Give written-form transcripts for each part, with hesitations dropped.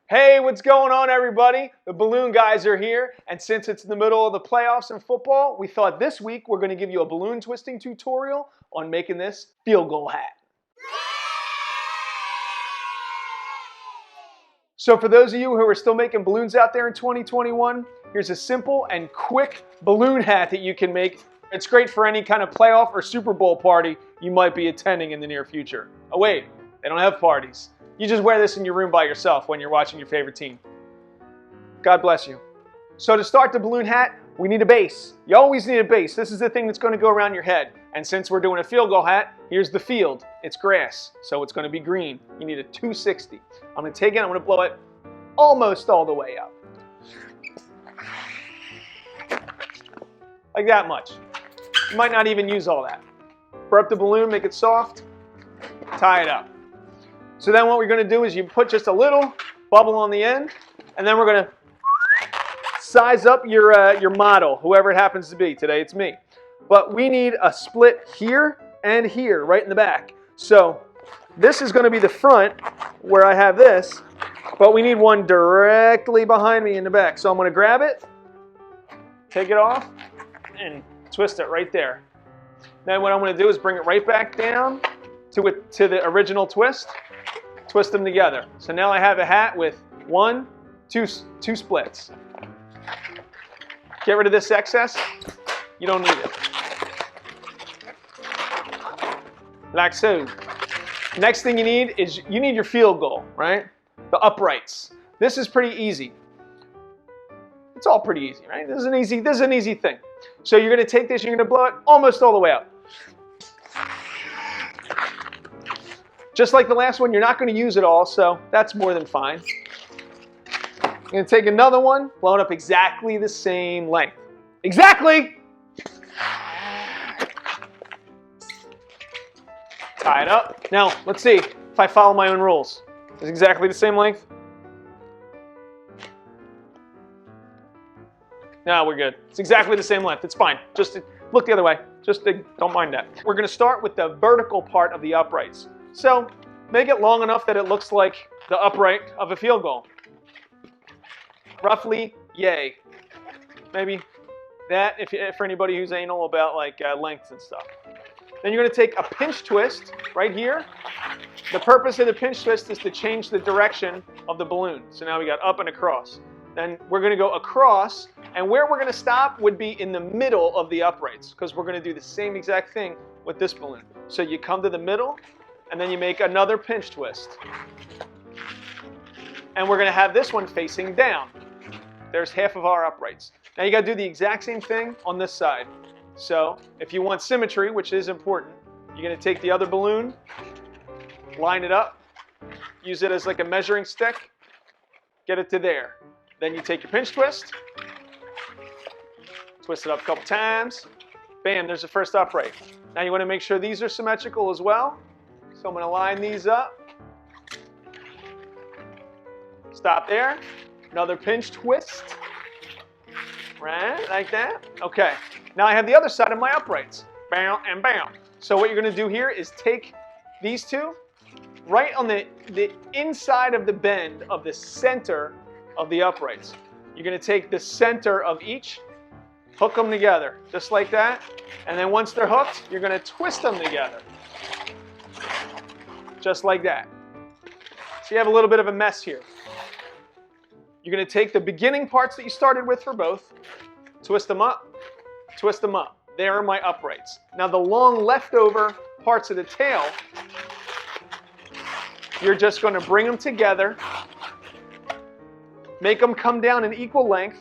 Hey, what's going on, everybody? The balloon guys are here, and since it's in the middle of the playoffs in football, we thought this week we're going to give you a balloon twisting tutorial on making this field goal hat. So for those of you who are still making balloons out there in 2021, here's a simple and quick balloon hat that you can make. It's great for any kind of playoff or Super Bowl party you might be attending in the near future. Oh wait, they don't have parties. You just wear this in your room by yourself when you're watching your favorite team. God bless you. So to start the balloon hat, we need a base. You always need a base. This is the thing that's going to go around your head. And since we're doing a field goal hat, here's the field. It's grass, so it's going to be green. You need a 260. I'm going to take it, I'm going to blow it almost all the way up. Like that much. You might not even use all that. Burr up the balloon, make it soft, tie it up. So then what we're going to do is you put just a little bubble on the end, and then we're going to size up your model, whoever it happens to be. Today it's me. But we need a split here and here, right in the back. So this is going to be the front where I have this, but we need one directly behind me in the back. So I'm going to grab it, take it off, and twist it right there. Then what I'm going to do is bring it right back down to the original twist. Twist them together. So now I have a hat with two splits. Get rid of this excess. You don't need it. Like so. Next thing you need is you need your field goal, right? The uprights. This is pretty easy. It's all pretty easy, right? This is an easy thing. So you're going to take this, you're going to blow it almost all the way up. Just like the last one, you're not going to use it all, so that's more than fine. You're going to take another one, blow it up exactly the same length. Exactly! Tie it up. Now, let's see if I follow my own rules. Is it exactly the same length? No, we're good. It's exactly the same length. It's fine. Just look the other way. Just don't mind that. We're going to start with the vertical part of the uprights. So make it long enough that it looks like the upright of a field goal. Roughly, yay. Maybe that for anybody who's anal about like lengths and stuff. Then you're going to take a pinch twist right here. The purpose of the pinch twist is to change the direction of the balloon. So now we got up and across. Then we're going to go across, and where we're going to stop would be in the middle of the uprights, because we're going to do the same exact thing with this balloon. So you come to the middle, and then you make another pinch twist. And we're going to have this one facing down. There's half of our uprights. Now you got to do the exact same thing on this side. So if you want symmetry, which is important, you're going to take the other balloon, line it up, use it as like a measuring stick, get it to there. Then you take your pinch twist, twist it up a couple times, bam, there's the first upright. Now you want to make sure these are symmetrical as well. So I'm going to line these up. Stop there. Another pinch twist. Right, like that. Okay. Now I have the other side of my uprights. Bam and bam. So what you're going to do here is take these two right on the inside of the bend of the center of the uprights. You're going to take the center of each, hook them together, just like that. And then once they're hooked, you're going to twist them together. Just like that. So you have a little bit of a mess here. You're going to take the beginning parts that you started with for both, twist them up, twist them up. There are my uprights. Now the long leftover parts of the tail, you're just going to bring them together, make them come down in equal length,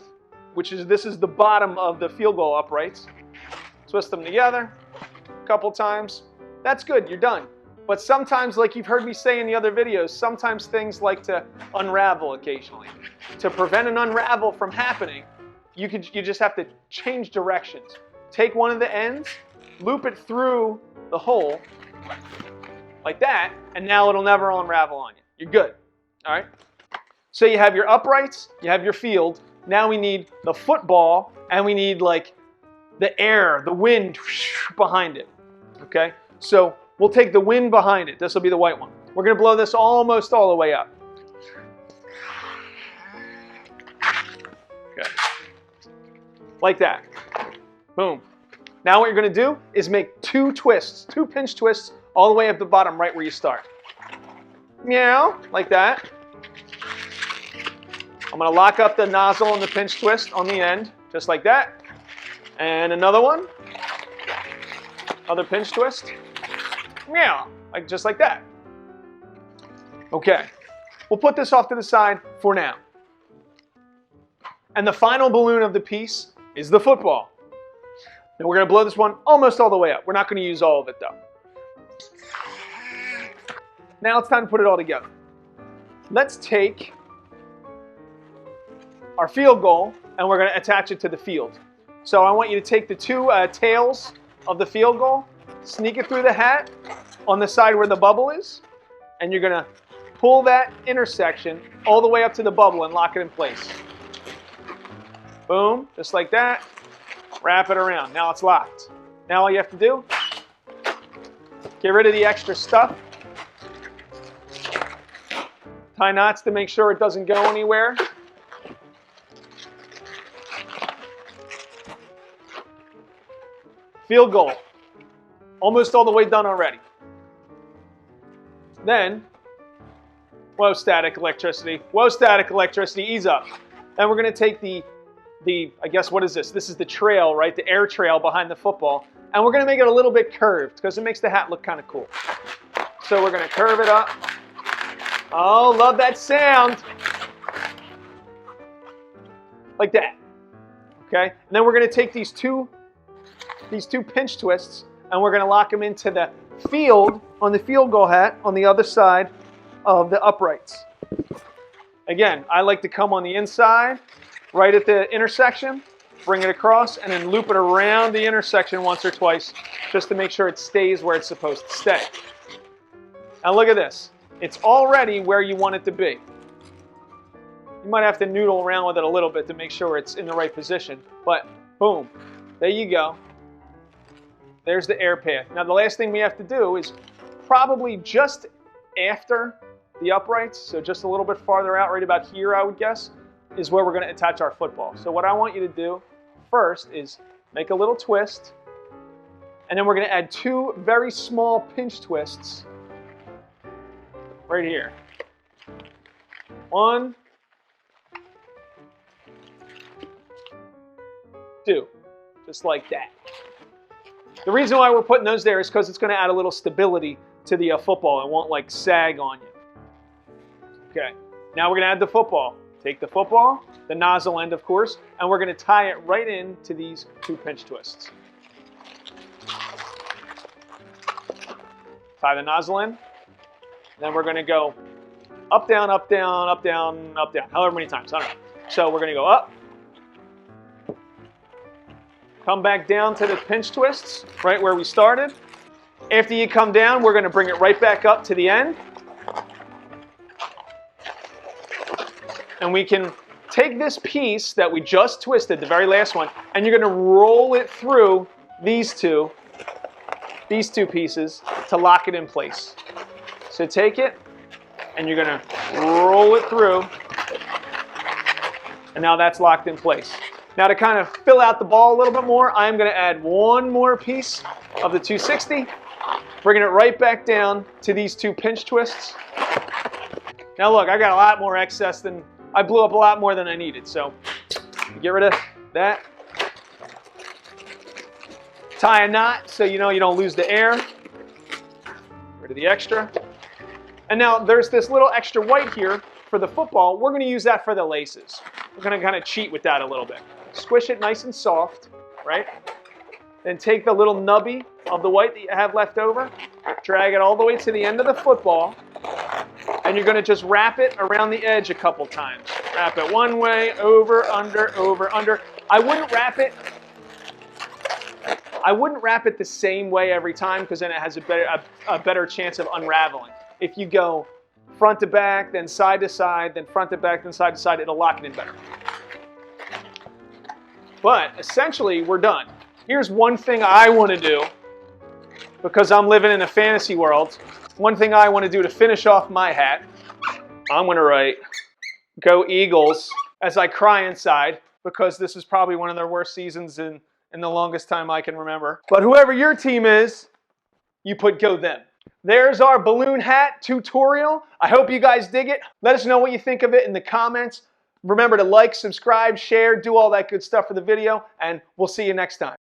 this is the bottom of the field goal uprights. Twist them together a couple times. That's good, you're done. But sometimes, like you've heard me say in the other videos, sometimes things like to unravel occasionally. To prevent an unravel from happening, you just have to change directions. Take one of the ends, loop it through the hole, like that, and now it'll never unravel on you. You're good, all right? So you have your uprights, you have your field. Now we need the football, and we need like the air, the wind behind it, okay? So we'll take the wind behind it. This will be the white one. We're going to blow this almost all the way up. Okay. Like that. Boom. Now what you're going to do is make 2 twists, 2 pinch twists all the way up the bottom right where you start. Meow, like that. I'm going to lock up the nozzle and the pinch twist on the end, just like that. And another one. Other pinch twist. Meow, just like that. Okay. We'll put this off to the side for now. And the final balloon of the piece is the football. Now we're going to blow this one almost all the way up. We're not going to use all of it though. Now it's time to put it all together. Let's take our field goal and we're going to attach it to the field. So I want you to take the 2 tails of the field goal, sneak it through the hat on the side where the bubble is, and you're going to pull that intersection all the way up to the bubble and lock it in place. Boom, just like that. Wrap it around. Now it's locked. Now all you have to do, get rid of the extra stuff. Tie knots to make sure it doesn't go anywhere. Field goal. Almost all the way done already. Then, whoa, static electricity. Whoa, static electricity, ease up. Then we're going to take the I guess, what is this? This is the trail, right? The air trail behind the football. And we're going to make it a little bit curved because it makes the hat look kind of cool. So we're going to curve it up. Oh, love that sound. Like that. Okay? And then we're going to take these two pinch twists and we're going to lock them into the field on the field goal hat on the other side of the uprights. Again, I like to come on the inside, right at the intersection, bring it across, and then loop it around the intersection once or twice just to make sure it stays where it's supposed to stay. Now look at this. It's already where you want it to be. You might have to noodle around with it a little bit to make sure it's in the right position, but boom, there you go. There's the air path. Now the last thing we have to do is probably just after the uprights, so just a little bit farther out, right about here I would guess, is where we're going to attach our football. So what I want you to do first is make a little twist, and then we're going to add 2 very small pinch twists right here. 1, 2, just like that. The reason why we're putting those there is because it's going to add a little stability to the football. It won't like sag on you. Okay, now we're going to add the football. Take the football, the nozzle end of course, and we're going to tie it right into these 2 pinch twists. Tie the nozzle in. Then we're going to go up, down, up, down, up, down, up, down, however many times, I don't know. So we're going to go up, come back down to the pinch twists, right where we started. After you come down, we're going to bring it right back up to the end. And we can take this piece that we just twisted, the very last one, and you're going to roll it through these two pieces to lock it in place. So take it, and you're going to roll it through, and now that's locked in place. Now to kind of fill out the ball a little bit more, I'm going to add 1 more piece of the 260, bringing it right back down to these 2 pinch twists. Now look, I got a lot more excess than, I blew up a lot more than I needed, so get rid of that. Tie a knot so you know you don't lose the air. Get rid of the extra. And now there's this little extra white here for the football. We're going to use that for the laces. We're going to kind of cheat with that a little bit. Squish it nice and soft, right? Then take the little nubby of the white that you have left over, drag it all the way to the end of the football, and you're going to just wrap it around the edge a couple times. Wrap it one way, over, under. I wouldn't wrap it the same way every time because then it has a better chance of unraveling. If you go front to back, then side to side, then front to back, then side to side, it'll lock it in better. But essentially, we're done. Here's one thing I want to do because I'm living in a fantasy world. One thing I want to do to finish off my hat, I'm going to write, "Go Eagles," as I cry inside. because this is probably one of their worst seasons in the longest time I can remember. But whoever your team is, you put go them. There's our balloon hat tutorial. I hope you guys dig it. Let us know what you think of it in the comments. Remember to like, subscribe, share, do all that good stuff for the video, and we'll see you next time.